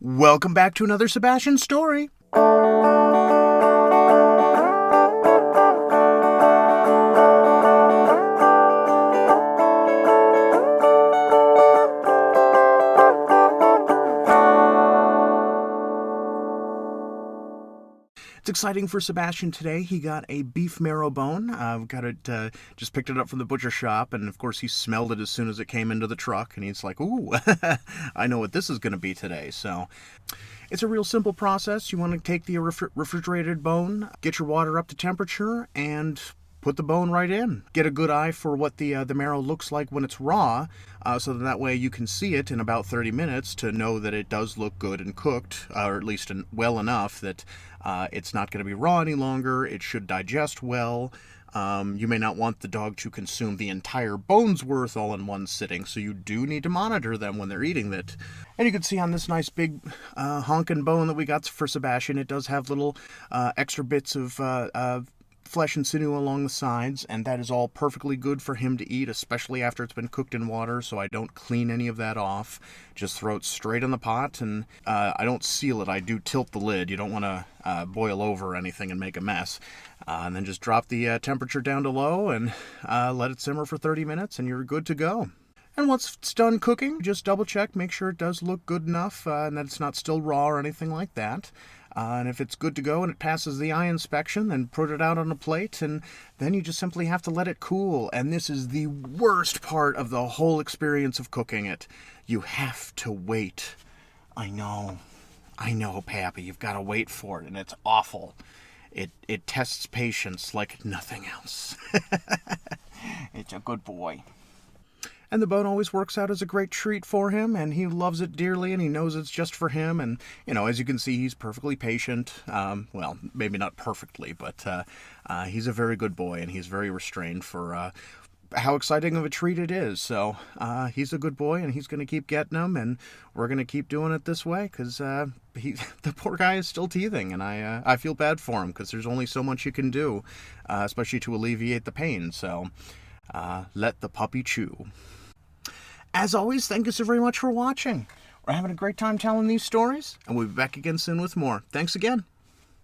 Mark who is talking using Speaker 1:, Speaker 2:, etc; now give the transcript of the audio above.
Speaker 1: Welcome back to another Sebastian story. It's exciting for Sebastian today. He got a beef marrow bone. Just picked it up from the butcher shop, and of course he smelled it as soon as it came into the truck, and he's like, ooh, I know what this is going to be today. So it's a real simple process. You want to take the refrigerated bone, get your water up to temperature, and put the bone right in. Get a good eye for what the marrow looks like when it's raw, so that way you can see it in about 30 minutes to know that it does look good and cooked, or at least well enough that it's not going to be raw any longer. It should digest well. You may not want the dog to consume the entire bone's worth all in one sitting, so you do need to monitor them when they're eating it. And you can see on this nice big honkin' bone that we got for Sebastian, it does have little extra bits of flesh and sinew along the sides, and that is all perfectly good for him to eat, especially after it's been cooked in water, so I don't clean any of that off. Just throw it straight in the pot, and I don't seal it. I do tilt the lid. You don't want to boil over anything and make a mess. And then just drop the temperature down to low and let it simmer for 30 minutes, and you're good to go. And once it's done cooking, just double check, make sure it does look good enough and that it's not still raw or anything like that. And if it's good to go and it passes the eye inspection, then put it out on a plate, and then you just simply have to let it cool. And this is the worst part of the whole experience of cooking it. You have to wait. I know, Pappy, you've got to wait for it, and it's awful. It tests patience like nothing else. It's a good boy. And the bone always works out as a great treat for him, and he loves it dearly, and he knows it's just for him. And, as you can see, he's perfectly patient. Well, maybe not perfectly, but he's a very good boy, and he's very restrained for how exciting of a treat it is. So he's a good boy, and he's going to keep getting them, and we're going to keep doing it this way, because the poor guy is still teething, and I feel bad for him, because there's only so much you can do, especially to alleviate the pain. So let the puppy chew. As always, thank you so very much for watching. We're having a great time telling these stories, and we'll be back again soon with more. Thanks again.